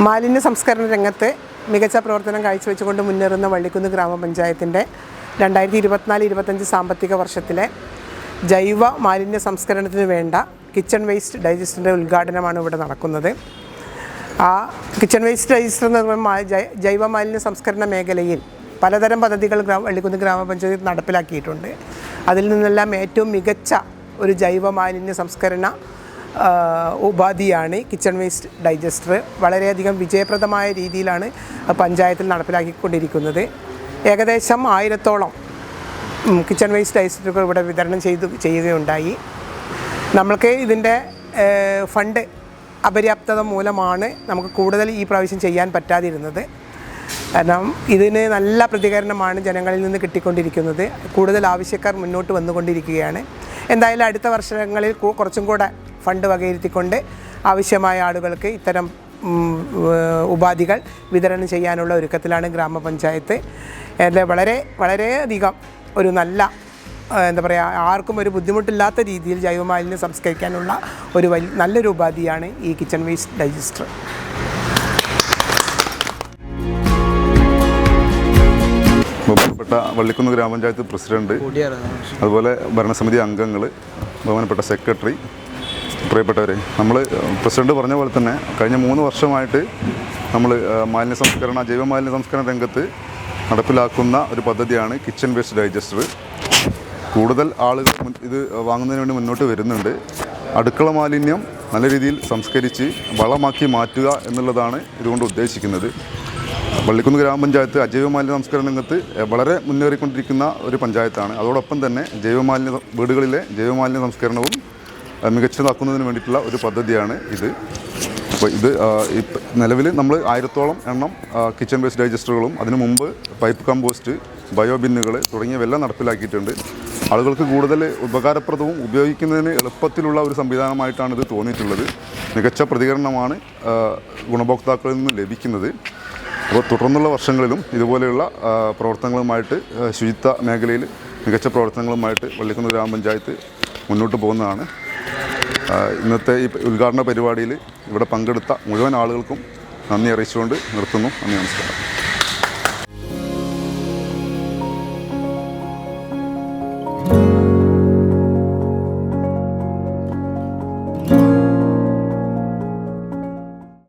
മാലിന്യ സംസ്കരണ രംഗത്ത് മികച്ച പ്രവർത്തനം കാഴ്ചവെച്ചുകൊണ്ട് മുന്നേറുന്ന വള്ളിക്കുന്ന് ഗ്രാമപഞ്ചായത്തിൻ്റെ 2024-25 സാമ്പത്തിക വർഷത്തിലെ ജൈവ മാലിന്യ സംസ്കരണത്തിന് വേണ്ട കിച്ചൺ വേസ്റ്റ് ഡൈജസ്റ്ററിൻ്റെ ഉദ്ഘാടനമാണ് ഇവിടെ നടക്കുന്നത്. ആ കിച്ചൺ വേസ്റ്റ് ഡൈജസ്റ്റർ എന്ന് പറയുമ്പോൾ ജൈവ മാലിന്യ സംസ്കരണ മേഖലയിൽ പലതരം പദ്ധതികൾ വള്ളിക്കുന്ന് ഗ്രാമപഞ്ചായത്ത് നടപ്പിലാക്കിയിട്ടുണ്ട്. അതിൽ നിന്നെല്ലാം ഏറ്റവും മികച്ച ഒരു ജൈവ മാലിന്യ സംസ്കരണ ഉപാധിയാണ് കിച്ചൺ വേസ്റ്റ് ഡൈജസ്റ്റർ. വളരെയധികം വിജയപ്രദമായ രീതിയിലാണ് പഞ്ചായത്തിൽ നടപ്പിലാക്കിക്കൊണ്ടിരിക്കുന്നത്. ഏകദേശം 1000-ഓളം കിച്ചൺ വേസ്റ്റ് ഡൈജസ്റ്ററുകൾ ഇവിടെ വിതരണം ചെയ്യുകയുണ്ടായി. നമ്മൾക്ക് ഇതിൻ്റെ ഫണ്ട് അപര്യാപ്തത മൂലമാണ് നമുക്ക് കൂടുതൽ ഈ പ്രാവശ്യം ചെയ്യാൻ പറ്റാതിരുന്നത്. കാരണം ഇതിന് നല്ല പ്രതികരണമാണ് ജനങ്ങളിൽ നിന്ന് കിട്ടിക്കൊണ്ടിരിക്കുന്നത്. കൂടുതൽ ആവശ്യക്കാർ മുന്നോട്ട് വന്നുകൊണ്ടിരിക്കുകയാണ്. എന്തായാലും അടുത്ത വർഷങ്ങളിൽ കുറച്ചും കൂടെ ഫണ്ട് വകയിരുത്തിക്കൊണ്ട് ആവശ്യമായ ആളുകൾക്ക് ഇത്തരം ഉപാധികൾ വിതരണം ചെയ്യാനുള്ള ഒരുക്കത്തിലാണ് ഗ്രാമപഞ്ചായത്ത്. വളരെയധികം ഒരു ആർക്കും ഒരു ബുദ്ധിമുട്ടില്ലാത്ത രീതിയിൽ ജൈവമാലിന്യം സംസ്കരിക്കാനുള്ള ഒരു നല്ലൊരു ഉപാധിയാണ് ഈ കിച്ചൺ വേസ്റ്റ് ഡൈജസ്റ്റർ. ബഹുമാനപ്പെട്ട വള്ളിക്കുന്ന് ഗ്രാമപഞ്ചായത്ത് പ്രസിഡന്റ്, അതുപോലെ ഭരണസമിതി അംഗങ്ങൾ, ബഹുമാനപ്പെട്ട സെക്രട്ടറി, പ്രിയപ്പെട്ടവരെ, നമ്മൾ പ്രസിഡന്റ് പറഞ്ഞ പോലെ തന്നെ കഴിഞ്ഞ 3 വർഷമായിട്ട് നമ്മൾ ജൈവ മാലിന്യ സംസ്കരണ രംഗത്ത് നടപ്പിലാക്കുന്ന ഒരു പദ്ധതിയാണ് കിച്ചൺ വേസ്റ്റ് ഡൈജസ്റ്റർ. കൂടുതൽ ആളുകൾ ഇത് വാങ്ങുന്നതിന് വേണ്ടി മുന്നോട്ട് വരുന്നുണ്ട്. അടുക്കള മാലിന്യം നല്ല രീതിയിൽ സംസ്കരിച്ച് വളമാക്കി മാറ്റുക എന്നുള്ളതാണ് ഇതുകൊണ്ട് ഉദ്ദേശിക്കുന്നത്. വള്ളിക്കുന്ന് ഗ്രാമപഞ്ചായത്ത് അജൈവ മാലിന്യ സംസ്കരണ രംഗത്ത് വളരെ മുന്നേറിക്കൊണ്ടിരിക്കുന്ന ഒരു പഞ്ചായത്താണ്. അതോടൊപ്പം തന്നെ വീടുകളിലെ ജൈവമാലിന്യ സംസ്കരണവും മികച്ചതാക്കുന്നതിന് വേണ്ടിയിട്ടുള്ള ഒരു പദ്ധതിയാണ് ഇത്. അപ്പോൾ ഇത് നിലവിൽ നമ്മൾ 1000-ഓളം എണ്ണം കിച്ചൺ വേസ്റ്റ് ഡൈജസ്റ്ററുകളും അതിനു മുമ്പ് പൈപ്പ് കമ്പോസ്റ്റ്, ബയോ ബിന്നുകൾ തുടങ്ങിയവയെല്ലാം നടപ്പിലാക്കിയിട്ടുണ്ട്. ആളുകൾക്ക് കൂടുതൽ ഉപകാരപ്രദവും ഉപയോഗിക്കുന്നതിന് എളുപ്പത്തിലുള്ള ഒരു സംവിധാനമായിട്ടാണ് ഇത് തോന്നിയിട്ടുള്ളത്. മികച്ച പ്രതികരണമാണ് ഗുണഭോക്താക്കളിൽ നിന്ന് ലഭിക്കുന്നത്. അപ്പോൾ തുടർന്നുള്ള വർഷങ്ങളിലും ഇതുപോലെയുള്ള പ്രവർത്തനങ്ങളുമായിട്ട് ശുചിത്വ മേഖലയിൽ മികച്ച പ്രവർത്തനങ്ങളുമായിട്ട് വള്ളിക്കുന്ന് ഗ്രാമപഞ്ചായത്ത് മുന്നോട്ട് പോകുന്നതാണ്. ഇന്നത്തെ ഈ ഉദ്ഘാടന പരിപാടിയിൽ ഇവിടെ പങ്കെടുത്ത മുഴുവൻ ആളുകൾക്കും നന്ദി അറിയിച്ചുകൊണ്ട് നിർത്തുന്നു. നന്ദി, നമസ്കാരം.